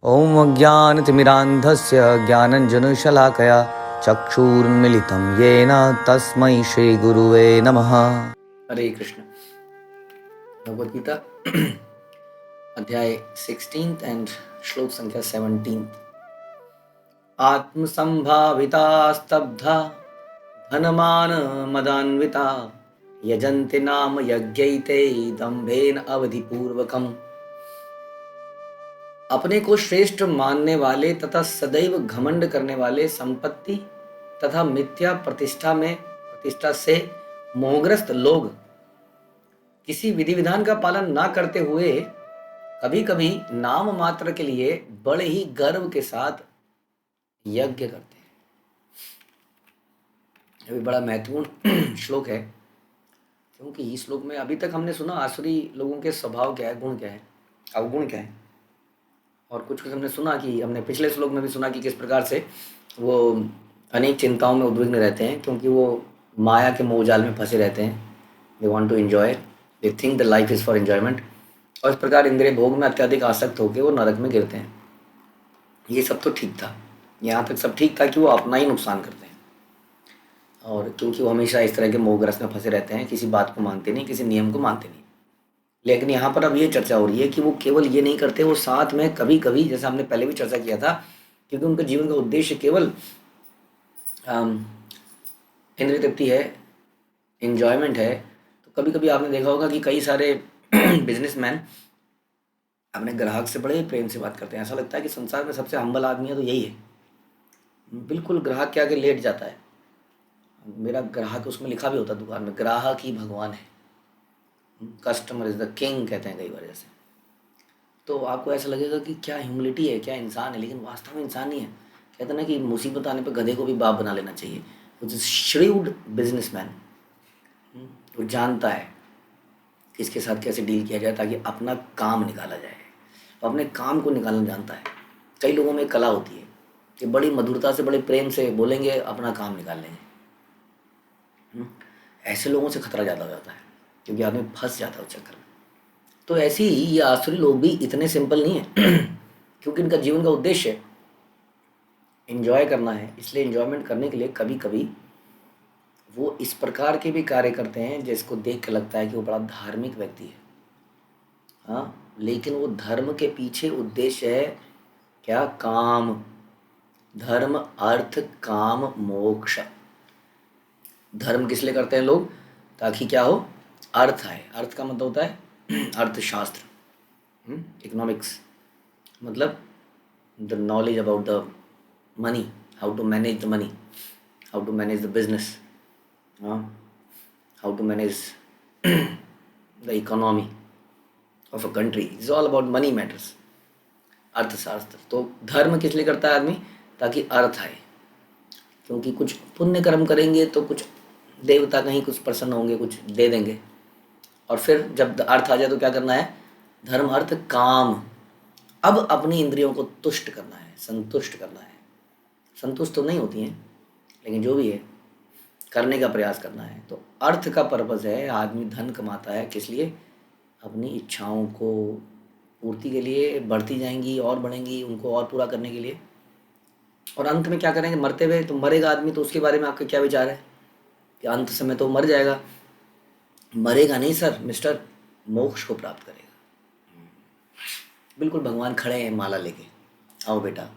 ॐ अज्ञानतिमिरान्धस्य ज्ञानञ्जनशलाकया चक्षुरुन्मिलितं येन तस्मै श्रीगुरुवे नमः। हरे कृष्ण। भगवद गीता अध्याय 16 एंड श्लोक संख्या 17। आत्मसंभाविता स्तब्धा धनमान मदान्विता यजन्ति नाम यज्ञैते दम्भेन अवधिपूर्वकम्। अपने को श्रेष्ठ मानने वाले तथा सदैव घमंड करने वाले संपत्ति तथा मिथ्या प्रतिष्ठा से मोहग्रस्त लोग किसी विधि विधान का पालन ना करते हुए कभी कभी नाम मात्र के लिए बड़े ही गर्व के साथ यज्ञ करते हैं। यह भी बड़ा महत्वपूर्ण श्लोक है, क्योंकि इस श्लोक में अभी तक हमने सुना आसुरी लोगों के स्वभाव क्या है, गुण क्या है, अवगुण क्या है, और कुछ हमने सुना कि हमने पिछले श्लोक में भी सुना कि किस प्रकार से वो अनेक चिंताओं में उद्विग्न रहते हैं, क्योंकि वो माया के मोहजाल में फंसे रहते हैं। They want to enjoy, they think the life is for enjoyment, और इस प्रकार इंद्रिय भोग में अत्यधिक आसक्त होकर वो नरक में गिरते हैं। ये सब तो ठीक था, यहाँ तक सब ठीक था कि वो अपना ही नुकसान करते हैं, और क्योंकि वो हमेशा इस तरह के मोहग्रस्त में फंसे रहते हैं, किसी बात को मानते नहीं, किसी नियम को मानते नहीं। लेकिन यहाँ पर अब ये चर्चा हो रही है कि वो केवल ये नहीं करते, वो साथ में कभी कभी, जैसा हमने पहले भी चर्चा किया था, क्योंकि उनका जीवन का उद्देश्य केवल इंद्रिय तृप्ति है, एंजॉयमेंट है। तो कभी कभी आपने देखा होगा कि कई सारे बिजनेसमैन अपने ग्राहक से बड़े प्रेम से बात करते हैं। ऐसा लगता है कि संसार में सबसे हम्बल आदमी है तो यही है। बिल्कुल ग्राहक के आगे लेट जाता है। मेरा ग्राहक, उसमें लिखा भी होता है दुकान में, ग्राहक ही भगवान है, कस्टमर इज़ द किंग कहते हैं कई बार जैसे। तो आपको ऐसा लगेगा कि क्या ह्यूमिलिटी है, क्या इंसान है, लेकिन वास्तव में इंसान नहीं है। कहते हैं ना कि मुसीबत आने पर गधे को भी बाप बना लेना चाहिए। विच इज श्रीव्ड बिजनेसमैन, वो जानता है किसके साथ कैसे डील किया जाए ताकि अपना काम निकाला जाए। वो अपने काम को निकालना जानता है। कई लोगों में कला होती है कि बड़ी मधुरता से, बड़े प्रेम से बोलेंगे, अपना काम निकाल लेंगे। ऐसे लोगों से खतरा ज़्यादा हो जाता है, क्योंकि आदमी फंस जाता है उस चक्कर में। तो ऐसे ही ये आसुरी लोग भी इतने सिंपल नहीं है क्योंकि इनका जीवन का उद्देश्य एंजॉय करना है। इसलिए एंजॉयमेंट करने के लिए कभी कभी वो इस प्रकार के भी कार्य करते हैं जिसको देख के लगता है कि वो बड़ा धार्मिक व्यक्ति है। हाँ, लेकिन वो धर्म के पीछे उद्देश्य है क्या? काम, धर्म, अर्थ, काम, मोक्ष। धर्म किस लिए करते हैं लोग? ताकि क्या हो? अर्थ आए। अर्थ का मतलब होता है अर्थशास्त्र, इकोनॉमिक्स, मतलब the knowledge about the money, how to manage the money, how to manage the business, how to manage the economy of a country. Is all about money matters, अर्थशास्त्र। तो धर्म किस लिए करता है आदमी? ताकि अर्थ आए, क्योंकि कुछ पुण्य कर्म करेंगे तो कुछ देवता कहीं कुछ प्रसन्न होंगे, कुछ दे देंगे, और फिर जब अर्थ आ जाए तो क्या करना है? धर्म, अर्थ, काम। अब अपनी इंद्रियों को तुष्ट करना है, संतुष्ट करना है। संतुष्ट तो नहीं होती हैं, लेकिन जो भी है करने का प्रयास करना है। तो अर्थ का पर्पज़ है, आदमी धन कमाता है किस लिए? अपनी इच्छाओं को पूर्ति के लिए, बढ़ती जाएंगी और बढ़ेंगी, उनको और पूरा करने के लिए। और अंत में क्या करेंगे? मरते हुए तो मरेगा आदमी, तो उसके बारे में आपका क्या विचार है कि अंत समय तो मर जाएगा? मरेगा नहीं सर मिस्टर, मोक्ष को प्राप्त करेगा। बिल्कुल भगवान खड़े हैं माला लेके, आओ बेटा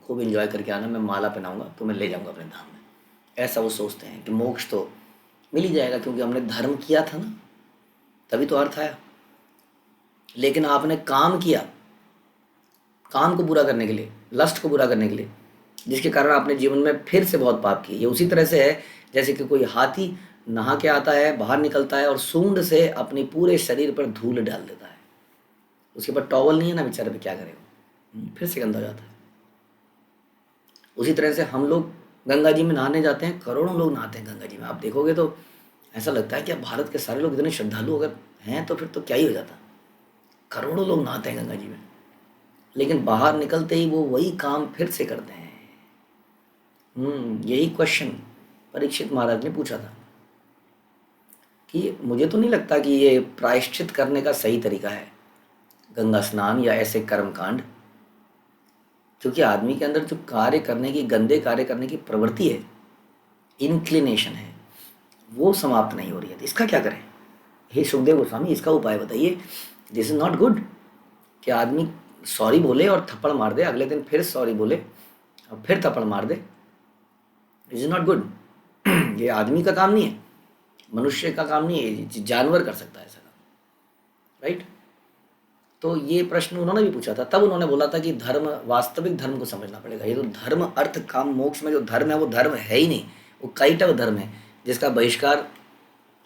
खूब एंजॉय करके आना, मैं माला पहनाऊंगा तो मैं ले जाऊंगा अपने धाम में। ऐसा वो सोचते हैं कि मोक्ष तो मिल ही जाएगा, क्योंकि हमने धर्म किया था ना, तभी तो अर्थ आया। लेकिन आपने काम किया, काम को पूरा करने के लिए, लस्ट को पूरा करने के लिए, जिसके कारण आपने जीवन में फिर से बहुत पाप किए। ये उसी तरह से है जैसे कि कोई हाथी नहा के आता है, बाहर निकलता है और सूंड से अपने पूरे शरीर पर धूल डाल देता है। उसके बाद टॉवल नहीं है ना बेचारे पे, क्या करेगा? फिर से गंदा हो जाता है। उसी तरह से हम लोग गंगा जी में नहाने जाते हैं, करोड़ों लोग नहाते हैं गंगा जी में। आप देखोगे तो ऐसा लगता है कि अब भारत के सारे लोग इतने श्रद्धालु अगर हैं तो फिर तो क्या ही हो जाता। करोड़ों लोग नहाते हैं गंगा जी में, लेकिन बाहर निकलते ही वो वही काम फिर से करते हैं। यही क्वेश्चन परीक्षित महाराज ने पूछा था कि मुझे तो नहीं लगता कि ये प्रायश्चित करने का सही तरीका है, गंगा स्नान या ऐसे कर्म कांड। क्योंकि आदमी के अंदर जो कार्य करने की, गंदे कार्य करने की प्रवृत्ति है, इंक्लिनेशन है, वो समाप्त नहीं हो रही है। तो इसका क्या करें? हे सुखदेव गोस्वामी, इसका उपाय बताइए। दिस इज नॉट गुड कि आदमी सॉरी बोले और थप्पड़ मार दे, अगले दिन फिर सॉरी बोले और फिर थप्पड़ मार दे। This is not good. ये आदमी का काम नहीं है, मनुष्य का काम नहीं है, ये जानवर कर सकता है ऐसा काम, राइट? तो ये प्रश्न उन्होंने भी पूछा था। तब उन्होंने बोला था कि धर्म, वास्तविक धर्म को समझना पड़ेगा। ये तो धर्म, अर्थ, काम, मोक्ष में जो धर्म है वो धर्म है ही नहीं, वो काइटव धर्म है जिसका बहिष्कार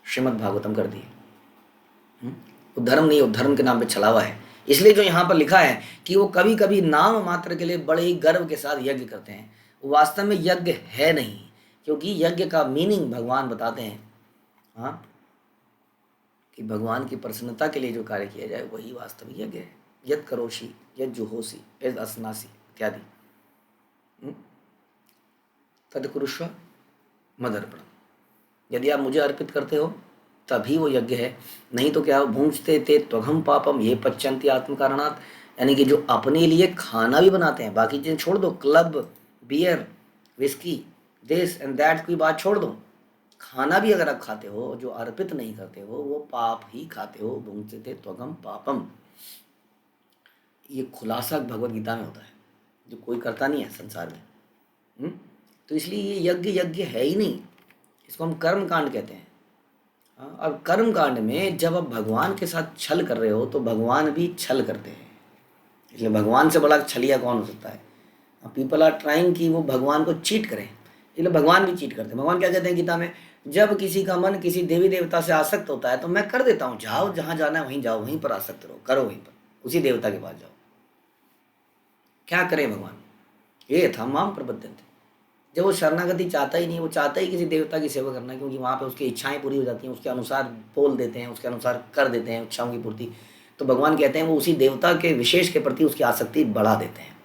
श्रीमद् भागवतम कर दिए। वो धर्म नहीं, वो धर्म के नाम पे छलावा है। इसलिए जो यहाँ पर लिखा है कि वो कभी कभी नाम मात्र के लिए बड़े ही गर्व के साथ यज्ञ करते हैं, वो वास्तव में यज्ञ है नहीं, क्योंकि यज्ञ का मीनिंग भगवान बताते हैं, हाँ, कि भगवान की प्रसन्नता के लिए जो कार्य किया जाए वही वास्तविक यज्ञ है। यद करोषि, यद जुहोसी, यद असनासी इत्यादि, तद कुरुष्व मदर्पणम। यदि आप मुझे अर्पित करते हो तभी वो यज्ञ है, नहीं तो क्या? भूंजते ते त्वघम पापम ये पच्यंती आत्म कारणात। यानी कि जो अपने लिए खाना भी बनाते हैं, बाकी चीज़ें छोड़ दो, club, beer, whisky, this and that की बात छोड़ दो, खाना भी अगर आप खाते हो जो अर्पित नहीं करते हो वो पाप ही खाते हो। भूंजते ते त्वघम पापम, ये खुलासा भगवत गीता में होता है जो कोई करता नहीं है संसार में। तो इसलिए ये यज्ञ यज्ञ है ही नहीं, इसको हम कर्म कांड कहते हैं। अब कर्म कांड में जब आप भगवान के साथ छल कर रहे हो तो भगवान भी छल करते हैं, इसलिए भगवान से बड़ा छलिया कौन हो सकता है? पीपल आर ट्राइंग कि वो भगवान को चीट करें, इसलिए भगवान भी चीट करते हैं। भगवान क्या कहते हैं गीता में? जब किसी का मन किसी देवी देवता से आसक्त होता है तो मैं कर देता हूँ, जाओ जहाँ जाना है वहीं जाओ, वहीं पर आसक्त रहो, करो वहीं पर, उसी देवता के पास जाओ। क्या करें भगवान? ये था माम प्रबद्धन्ते। जब वो शरणागति चाहता ही नहीं, वो चाहता ही किसी देवता की सेवा करना, क्योंकि वहाँ पे उसकी इच्छाएं पूरी हो जाती हैं, उसके अनुसार बोल देते हैं, उसके अनुसार कर देते हैं इच्छाओं की पूर्ति। तो भगवान कहते हैं वो उसी देवता के विशेष के प्रति उसकी आसक्ति बढ़ा देते हैं।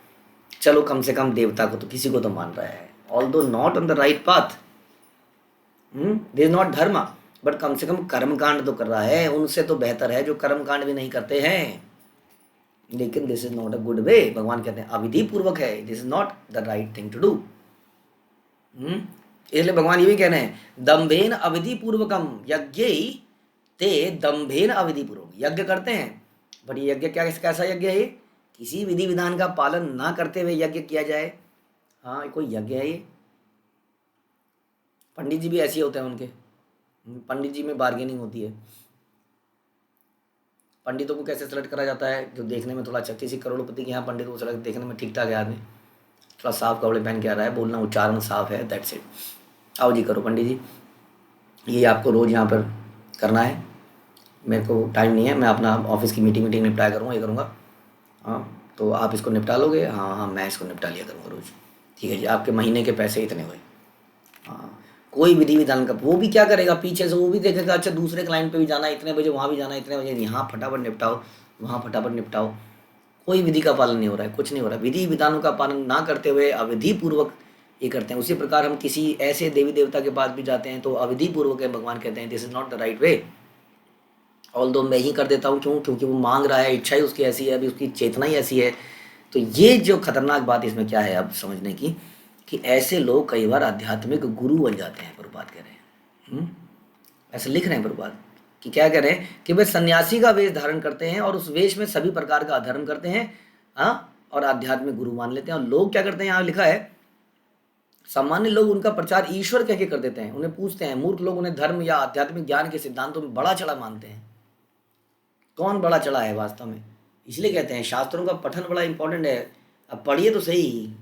चलो कम से कम देवता को तो, किसी को तो मान रहा है, although not on the right path, this is not धर्म, बट कम से कम कर्म कांड तो कर रहा है। उनसे तो बेहतर है जो कर्म कांड भी नहीं करते हैं, लेकिन this is not a good way. भगवान कहते हैं अविधि पूर्वक है, this is not the right thing to do. इसलिए भगवान ये भी कह रहे हैं दम्भेन अविधि पूर्वकम यज्ञ ते, दम्भेन अविधि पूर्वक यज्ञ करते हैं, बट ये यज्ञ क्या, कैसा यज्ञ है? किसी विधि विधान का पालन ना करते हुए यज्ञ किया जाए, हाँ, कोई यज्ञ है ये? पंडित जी भी ऐसे होते हैं उनके, पंडित जी में बार्गेनिंग होती है। पंडितों को कैसे सेलेक्ट करा जाता है? जो देखने में थोड़ा अच्छा, किसी करोड़पति के यहाँ पंडित को सेलेक्ट, देखने में ठीक ठाक है आदमी, थोड़ा साफ कपड़े पहन के आ रहा है, बोलना उच्चारण साफ है, दैट्स इट, आओ जी करो पंडित जी, ये आपको रोज़ यहाँ पर करना है, मेरे को टाइम नहीं है, मैं अपना ऑफिस की मीटिंग निपटाया करूँगा, ये करूँगा, हाँ तो आप इसको निपटा लोगे? हाँ हाँ मैं इसको निपटा लिया करूँगा रोज़, ठीक है जी, आपके महीने के पैसे इतने हुए। हाँ, कोई विधि विधान का, वो भी क्या करेगा पीछे से, वो भी देखेगा अच्छा दूसरे क्लाइंट पे भी जाना है, इतने बजे वहाँ भी जाना है, इतने बजे यहाँ फटाफट निपटाओ, वहाँ फटाफट निपटाओ। कोई विधि का पालन नहीं हो रहा है, कुछ नहीं हो रहा है, विधि विधानों का पालन ना करते हुए अविधि पूर्वक ये करते हैं। उसी प्रकार हम किसी ऐसे देवी देवता के पास भी जाते हैं तो अविधि पूर्वक है, भगवान कहते हैं this is not the right way. Although मैं ही कर देता हूँ, क्यों? क्योंकि वो मांग रहा है, इच्छा ही उसकी ऐसी है, अभी उसकी चेतना ही ऐसी है। तो ये जो खतरनाक बात इसमें क्या है अब समझने की, कि ऐसे लोग कई बार आध्यात्मिक गुरु बन जाते हैं। प्रभुपाद कह रहे हैं, ऐसे लिख रहे हैं प्रभुपाद कि क्या कह रहे हैं कि वे सन्यासी का वेश धारण करते हैं और उस वेश में सभी प्रकार का अधर्म करते हैं, हाँ, और आध्यात्मिक गुरु मान लेते हैं। और लोग क्या करते हैं, यहाँ लिखा है सामान्य लोग उनका प्रचार ईश्वर कह के कर देते हैं, उन्हें पूछते हैं, मूर्ख लोग उन्हें धर्म या आध्यात्मिक ज्ञान के सिद्धांतों में बड़ा चढ़ा मानते हैं। कौन बड़ा चढ़ा है वास्तव में? इसलिए कहते हैं शास्त्रों का पठन बड़ा इंपॉर्टेंट है। अब पढ़िए तो सही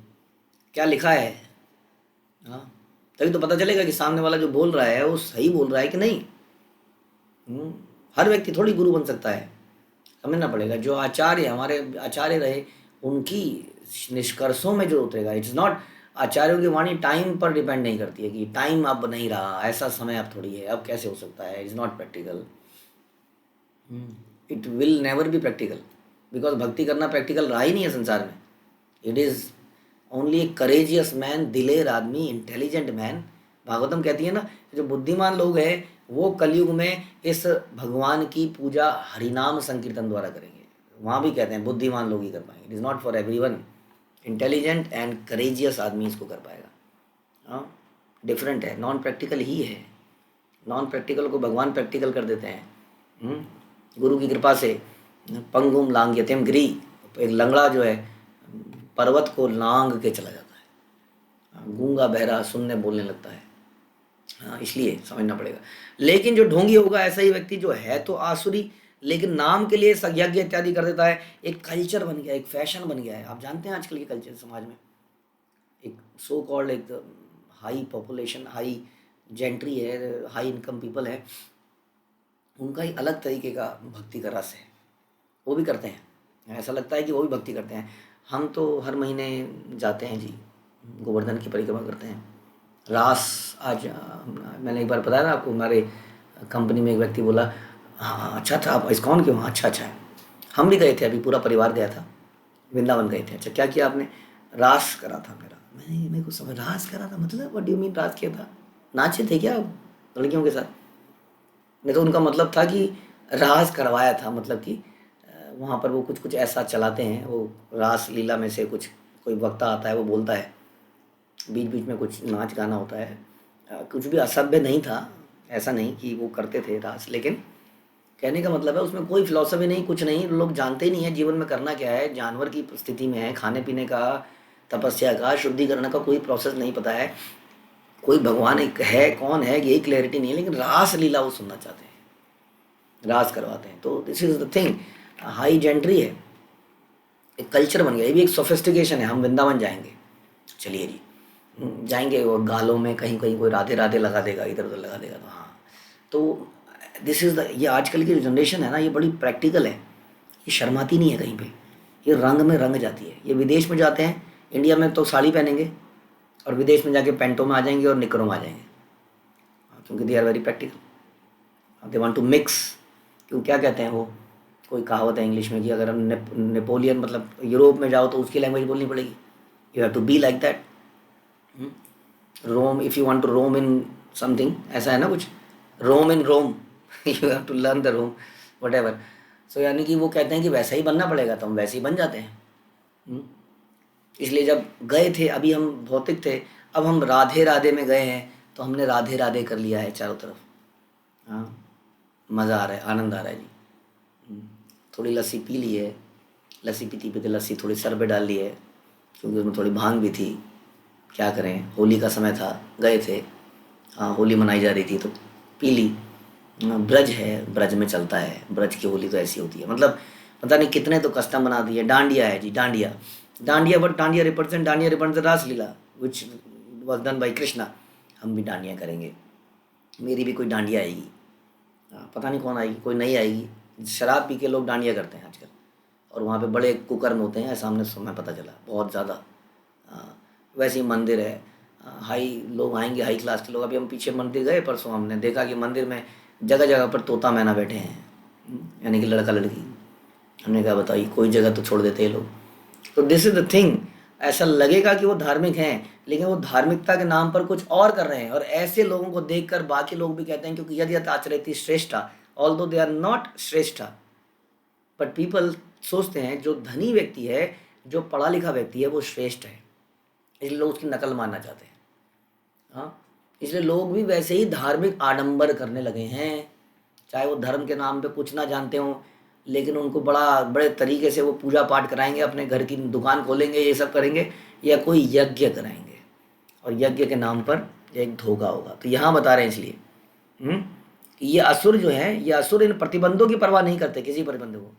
क्या लिखा है, हाँ, तभी तो पता चलेगा कि सामने वाला जो बोल रहा है वो सही बोल रहा है कि नहीं। हर व्यक्ति थोड़ी गुरु बन सकता है, समझना पड़ेगा। जो आचार्य हमारे आचार्य रहे उनकी निष्कर्षों में जो उतरेगा, इट्स नॉट, आचार्यों की वाणी टाइम पर डिपेंड नहीं करती है कि टाइम अब नहीं रहा, ऐसा समय अब थोड़ी है, अब कैसे हो सकता है, it's not practical, it will never be practical, because भक्ति करना प्रैक्टिकल रहा ही नहीं है संसार में। It is only A courageous man, दिलेर आदमी, इंटेलिजेंट मैन। भागवतम कहती है ना, जो बुद्धिमान लोग हैं वो कलयुग में इस भगवान की पूजा हरिनाम संकीर्तन द्वारा करेंगे। वहाँ भी कहते हैं बुद्धिमान लोग ही कर पाएंगे, it is not for everyone, intelligent and courageous आदमी इसको कर पाएगा। हाँ, डिफरेंट है, नॉन प्रैक्टिकल ही है। नॉन प्रैक्टिकल को भगवान प्रैक्टिकल कर देते हैं। गुरु की कृपा से पंगुम लांग यतिम गिरी, एक लंगड़ा जो है पर्वत को लांग के चला जाता है, गूंगा बहरा सुनने बोलने लगता है। हाँ, इसलिए समझना पड़ेगा। लेकिन जो ढोंगी होगा ऐसा ही व्यक्ति जो है तो आसुरी, लेकिन नाम के लिए यज्ञ इत्यादि कर देता है। एक कल्चर बन गया, एक फैशन बन गया है। आप जानते हैं आजकल के कल्चर समाज में, एक सो कॉल्ड एक हाई पॉपुलेशन, हाई जेंट्री है, हाई इनकम पीपल है, उनका ही अलग तरीके का भक्ति का रस है, वो भी करते हैं। ऐसा लगता है कि वो भी भक्ति करते हैं। हम तो हर महीने जाते हैं जी, गोवर्धन की परिक्रमा करते हैं। रास आज मैंने एक बार बताया ना आपको, हमारे कंपनी में एक व्यक्ति बोला हाँ अच्छा था, आप इस्कॉन क्यों? हाँ अच्छा अच्छा है। हम भी गए थे, अभी पूरा परिवार गया था, वृंदावन गए थे। अच्छा क्या किया आपने? रास करा था मेरा। मैंने मेरे को समझ, रास करा था मतलब व्हाट डू यू मीन रास किया था? नाचे थे क्या आप लड़कियों के साथ? नहीं तो उनका मतलब था कि रास करवाया था, मतलब कि वहाँ पर वो कुछ कुछ ऐसा चलाते हैं, वो रास लीला में से कुछ कोई वक्ता आता है, वो बोलता है, बीच बीच में कुछ नाच गाना होता है। कुछ भी असभ्य नहीं था, ऐसा नहीं कि वो करते थे रास, लेकिन कहने का मतलब है उसमें कोई फिलॉसफी नहीं, कुछ नहीं। लोग जानते ही नहीं है जीवन में करना क्या है, जानवर की स्थिति में है, खाने पीने का, तपस्या का, शुद्धिकरण का कोई प्रोसेस नहीं पता है, कोई भगवान एक है कौन है यही क्लैरिटी नहीं है, लेकिन रास लीला वो सुनना चाहते हैं, रास करवाते हैं। तो this is the thing, high gentry है, एक कल्चर बन गया। ये भी एक सोफिस्टिकेशन है। हम वृंदावन जाएंगे, चलिए जी, जाएंगे और गालों में कहीं कहीं कोई राधे राधे लगा देगा, इधर उधर लगा देगा, तो हाँ। तो दिस इज़ द, ये आजकल की जो जनरेशन है ना, ये बड़ी प्रैक्टिकल है, ये शर्माती नहीं है कहीं पे, ये रंग में रंग जाती है। ये विदेश में जाते हैं, इंडिया में तो साड़ी पहनेंगे और विदेश में जाके पैंटों में आ जाएंगे और निकरों में आ जाएंगे, क्योंकि they are very practical, they want to mix. क्यों, क्या कहते हैं वो, कोई कहावत है इंग्लिश में कि अगर हम नेपोलियन मतलब यूरोप में जाओ तो उसकी लैंग्वेज बोलनी पड़ेगी, you have to be like that. Rome, if you want to roam in something, ऐसा है ना कुछ, Rome in Rome you have to learn the Rome, whatever. So यानी कि वो कहते हैं कि वैसा ही बनना पड़ेगा, तो हम वैसे ही बन जाते हैं। हम्म? इसलिए जब गए थे, अभी हम भौतिक थे, अब हम राधे राधे में गए हैं, तो हमने राधे राधे कर लिया है चारों तरफ। हाँ, मज़ा आ रहा है, आनंद आ रहा है जी। हम्म, थोड़ी लस्सी पी ली है, लस्सी पीती पीते लस्सी थोड़ी सर पे डाल ली है, क्योंकि उसमें थोड़ी भांग भी थी। क्या करें, होली का समय था, गए थे, हाँ होली मनाई जा रही थी तो पी ली। ब्रज है, ब्रज में चलता है, ब्रज की होली तो ऐसी होती है, मतलब पता नहीं कितने तो कस्टम बना दिए। डांडिया है जी, dandiya, dandiya, but dandiya represent Raslila which was done by Krishna. हम भी डांडिया करेंगे, मेरी भी कोई डांडिया आएगी। पता नहीं कौन आएगी, कोई नहीं आएगी। शराब पी के लोग डांडिया करते हैं आजकल, और वहाँ पे बड़े कुकर्म होते हैं, सामने समय पता चला बहुत ज़्यादा। वैसे ही मंदिर है, हाई लोग आएंगे, हाई क्लास के लोग। अभी हम पीछे मंदिर गए परसों, हमने देखा कि मंदिर में जगह जगह पर तोता मैना बैठे हैं, यानी कि लड़का लड़की। हमने कहा बताइए, कोई जगह तो छोड़ देते हैं लोग। तो दिस इज द थिंग, ऐसा लगेगा कि वो धार्मिक हैं, लेकिन वो धार्मिकता के नाम पर कुछ और कर रहे हैं। और ऐसे लोगों को देखकर बाकी लोग भी कहते हैं, क्योंकि यदि यथ आचरेति श्रेष्ठा, although they are not श्रेष्ठा, बट पीपल सोचते हैं जो धनी व्यक्ति है, जो पढ़ा लिखा व्यक्ति है, वो श्रेष्ठ है, इसलिए लोग उसकी नकल मानना चाहते हैं। हाँ, इसलिए लोग भी वैसे ही धार्मिक आडंबर करने लगे हैं, चाहे वो धर्म के नाम पे कुछ ना जानते हों, लेकिन उनको बड़ा बड़े तरीके से वो पूजा पाठ कराएंगे, अपने घर की दुकान खोलेंगे, ये सब करेंगे, या कोई यज्ञ कराएंगे, और यज्ञ के नाम पर एक धोखा होगा। तो यहाँ बता रहे हैं इसलिए कि ये असुर जो हैं, ये असुर इन प्रतिबंधों की परवाह नहीं करते, किसी प्रतिबंध को।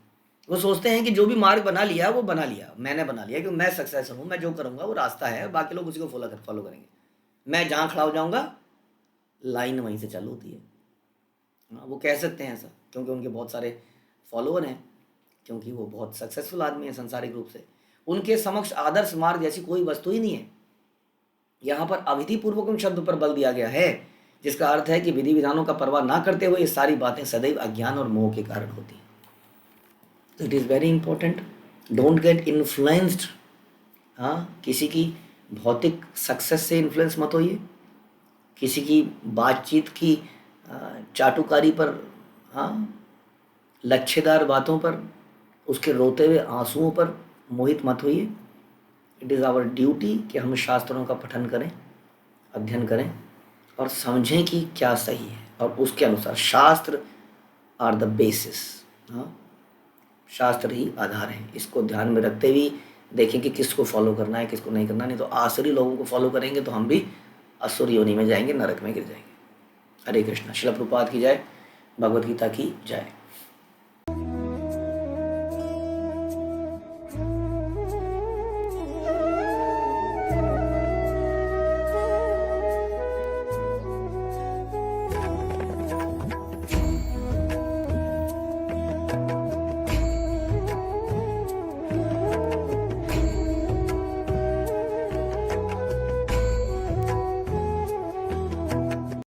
वो सोचते हैं कि जो भी मार्ग बना लिया वो बना लिया, मैंने बना लिया, क्योंकि मैं सक्सेसर हूँ, मैं जो करूँगा वो रास्ता है, बाकी लोग उसी को फॉलो करेंगे। मैं जहाँ खड़ा हो जाऊँगा, लाइन वहीं से चालू होती है। हाँ, वो कह सकते हैं ऐसा, क्योंकि उनके बहुत सारे फॉलोअर हैं, क्योंकि वो बहुत सक्सेसफुल आदमी है सांसारिक रूप से। उनके समक्ष आदर्श मार्ग जैसी कोई वस्तु ही नहीं है। यहाँ पर अविधि पूर्वक शब्द पर बल दिया गया है, जिसका अर्थ है कि विधि विधानों का परवाह ना करते हुए ये सारी बातें सदैव अज्ञान और मोह के कारण होती हैं। तो it is very important, don't get influenced. हाँ, किसी की भौतिक सक्सेस से इन्फ्लुएंस मत होइए, किसी की बातचीत की चाटुकारी पर, हाँ, लच्छेदार बातों पर, उसके रोते हुए आंसुओं पर मोहित मत होइए। इट इज़ आवर ड्यूटी कि हम शास्त्रों का पठन करें, अध्ययन करें और समझें कि क्या सही है, और उसके अनुसार शास्त्र आर द बेसिस। हाँ, शास्त्र ही आधार है। इसको ध्यान में रखते हुए देखें कि किसको फॉलो करना है, किसको नहीं करना। नहीं तो आसुरी लोगों को फॉलो करेंगे तो हम भी असुर योनि में जाएंगे, नरक में गिर जाएंगे। हरे कृष्णा। श्रील प्रभुपाद की जय, भगवद गीता की जय।